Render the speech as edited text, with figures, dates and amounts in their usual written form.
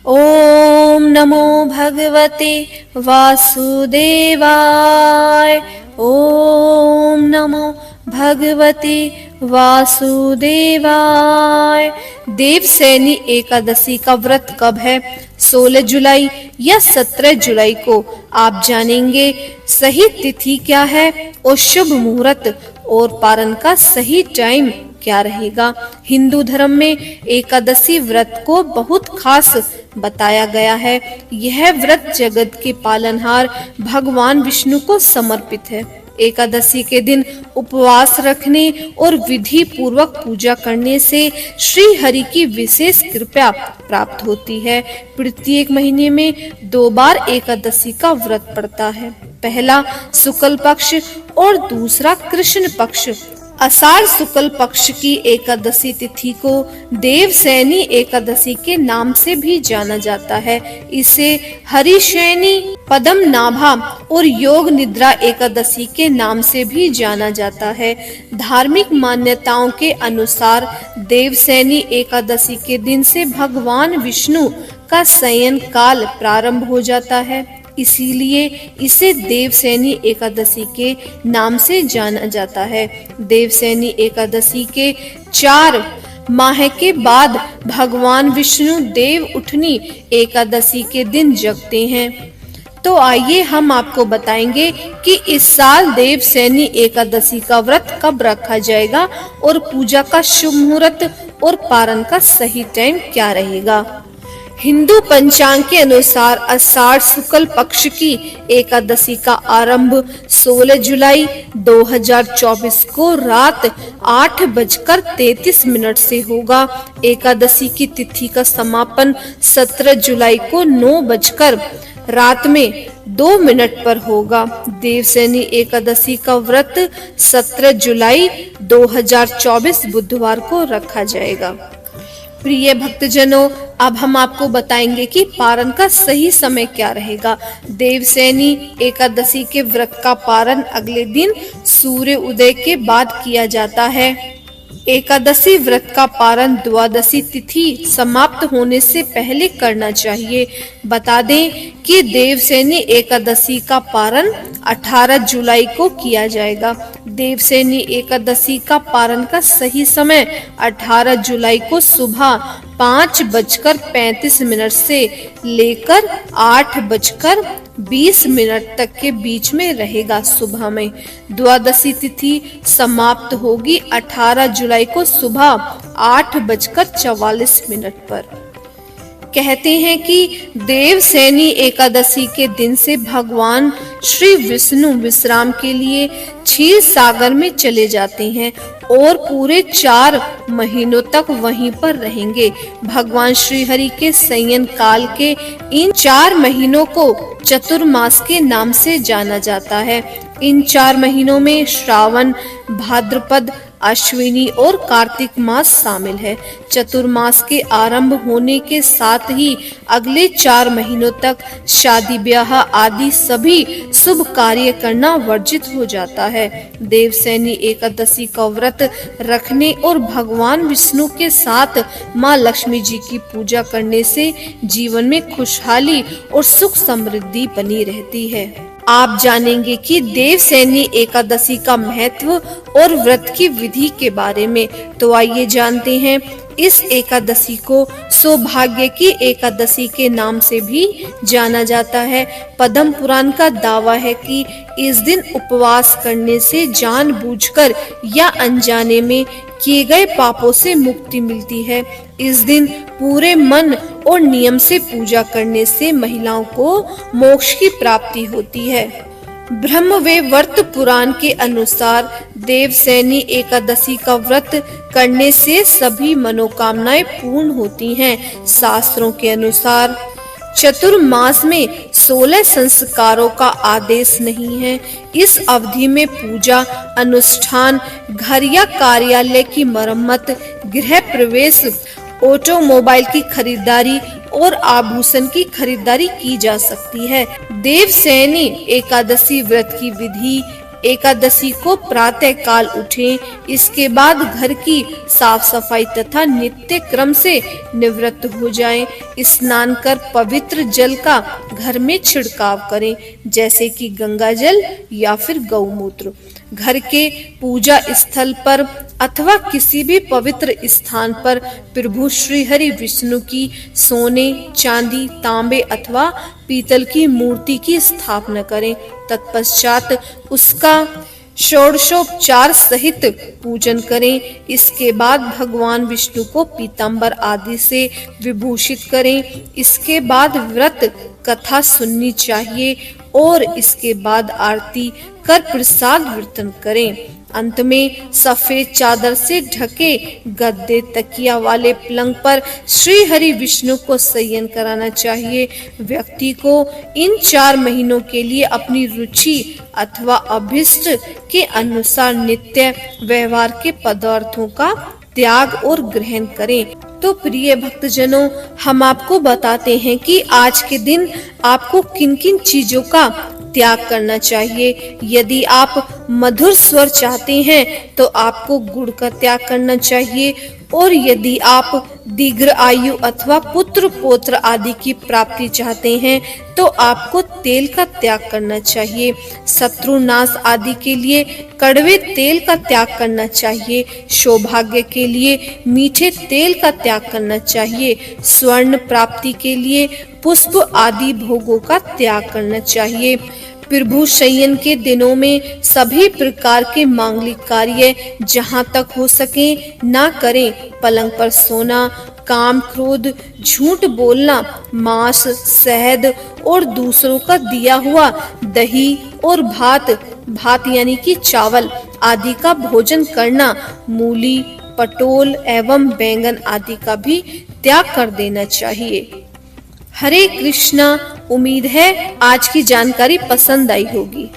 ओम नमो भगवते वासुदेवाय। ओम नमो भगवते वासुदेवाय। देवसैनी एकादशी का व्रत कब है? 16 जुलाई या 17 जुलाई को आप जानेंगे। सही तिथि क्या है और शुभ मुहूर्त और पारण का सही टाइम क्या रहेगा। हिंदू धर्म में एकादशी व्रत को बहुत खास बताया गया है। यह व्रत जगत के पालनहार भगवान विष्णु को समर्पित है। एकादशी के दिन उपवास रखने और विधि पूर्वक पूजा करने से श्री हरि की विशेष कृपा प्राप्त होती है। प्रत्येक महीने में 2 बार एकादशी का व्रत पड़ता है। पहला शुक्ल पक्ष और दूसरा कृष्ण पक्ष। आषाढ़ शुक्ल पक्ष की एकादशी तिथि को देवसैनी एकादशी के नाम से भी जाना जाता है। इसे हरिशयनी, पद्मनाभा और योग निद्रा एकादशी के नाम से भी जाना जाता है। धार्मिक मान्यताओं के अनुसार देवसैनी एकादशी के दिन से भगवान विष्णु का शयन काल प्रारंभ हो जाता है। इसीलिए इसे देवसैनी एकादशी के नाम से जाना जाता है। देवसैनी एकादशी के 4 माह के बाद भगवान विष्णु देव उठनी एकादशी के दिन जगते हैं। तो आइए हम आपको बताएंगे कि इस साल देवसैनी एकादशी का व्रत कब रखा जाएगा और पूजा का शुभ मुहूर्त और पारण का सही टाइम क्या रहेगा। हिंदू पंचांग के अनुसार आषाढ़ शुक्ल पक्ष की एकादशी का आरंभ 16 जुलाई 2024 को रात 8:33 से होगा। एकादशी की तिथि का समापन 17 जुलाई को 9 रात में 2 पर होगा। देवसैनी एकादशी का व्रत 17 जुलाई 2024 बुधवार को रखा जाएगा। प्रिय भक्तजनों, अब हम आपको बताएंगे कि पारण का सही समय क्या रहेगा। देवसैनी एकादशी के व्रत का पारण अगले दिन सूर्य उदय के बाद किया जाता है। एकादशी व्रत का पारण द्वादशी तिथि समाप्त होने से पहले करना चाहिए। बता दें कि देवसैनी एकादशी का पारण 18 जुलाई को किया जाएगा। देवसैनी एकादशी का पारण का सही समय 18 जुलाई को सुबह 5:35 से लेकर 8:20 तक के बीच में रहेगा। सुबह में द्वादशी तिथि समाप्त होगी 18 जुलाई को सुबह 8:44 पर। कहते हैं कि देवसैनी एकादशी के दिन से भगवान श्री विष्णु विश्राम के लिए क्षीर सागर में चले जाते हैं और पूरे 4 महीनों तक वहीं पर रहेंगे। भगवान श्री हरि के शयन काल के इन 4 महीनों को चतुर्मास के नाम से जाना जाता है। इन 4 महीनों में श्रावण, भाद्रपद, अश्विनी और कार्तिक मास शामिल है। चतुर्मास के आरंभ होने के साथ ही अगले 4 महीनों तक शादी ब्याह आदि सभी शुभ कार्य करना वर्जित हो जाता है। देवसैनी एकादशी का व्रत रखने और भगवान विष्णु के साथ माँ लक्ष्मी जी की पूजा करने से जीवन में खुशहाली और सुख समृद्धि बनी रहती है। आप जानेंगे कि देवसैनी एकादशी का महत्व और व्रत की विधि के बारे में। तो आइए जानते हैं। इस एकादशी को सौभाग्य की एकादशी के नाम से भी जाना जाता है। पद्म पुराण का दावा है कि इस दिन उपवास करने से जानबूझकर या अनजाने में किए गए पापों से मुक्ति मिलती है। इस दिन पूरे मन और नियम से पूजा करने से महिलाओं को मोक्ष की प्राप्ति होती है। ब्रह्मवैवर्त पुराण के अनुसार देवसैनी एकादशी का व्रत करने से सभी मनोकामनाएं पूर्ण होती हैं। शास्त्रों के अनुसार चतुर्मास में 16 संस्कारों का आदेश नहीं है। इस अवधि में पूजा, अनुष्ठान, घर या कार्यालय की मरम्मत, गृह प्रवेश, ऑटोमोबाइल की खरीदारी और आभूषण की खरीदारी की जा सकती है। देवसैनी एकादशी व्रत की विधि एकादशी को प्रातः काल उठें। इसके बाद घर की साफ सफाई तथा नित्य क्रम से निवृत्त हो जाएं। स्नान कर पवित्र जल का घर में छिड़काव करें, जैसे कि गंगा जल या फिर गौमूत्र। घर के पूजा स्थल पर अथवा किसी भी पवित्र स्थान पर प्रभु श्री हरि विष्णु की सोने, चांदी, तांबे अथवा पीतल की मूर्ति की स्थापना करें। तत्पश्चात उसका षोडशोपचार सहित पूजन करें। इसके बाद भगवान विष्णु को पीतांबर आदि से विभूषित करें। इसके बाद व्रत कथा सुननी चाहिए और इसके बाद आरती कर प्रसाद वितरण करें। अंत में सफेद चादर से ढके गद्दे, तकिया वाले पलंग पर श्री हरि विष्णु को शयन कराना चाहिए। व्यक्ति को इन 4 महीनों के लिए अपनी रुचि अथवा अभिष्ट के अनुसार नित्य व्यवहार के पदार्थों का त्याग और ग्रहण करें। तो प्रिय भक्तजनों, हम आपको बताते हैं कि आज के दिन आपको किन-किन चीजों का त्याग करना चाहिए। यदि आप मधुर स्वर चाहते हैं तो आपको गुड़ का त्याग करना चाहिए, और यदि आप दीर्घ आयु अथवा पुत्र पौत्र आदि की प्राप्ति चाहते हैं तो आपको तेल का त्याग करना चाहिए। शत्रु नाश आदि के लिए कड़वे तेल का त्याग करना चाहिए। सौभाग्य के लिए मीठे तेल का त्याग करना चाहिए। स्वर्ण प्राप्ति के लिए पुष्प आदि भोगों का त्याग करना चाहिए। प्रभु शयन के दिनों में सभी प्रकार के मांगलिक कार्य जहां तक हो सके ना करें। पलंग पर सोना, काम, क्रोध, झूठ बोलना, मांस, शहद और दूसरों का दिया हुआ दही और भात यानी कि चावल आदि का भोजन करना, मूली, पटोल एवं बैंगन आदि का भी त्याग कर देना चाहिए। हरे कृष्णा। उम्मीद है आज की जानकारी पसंद आई होगी।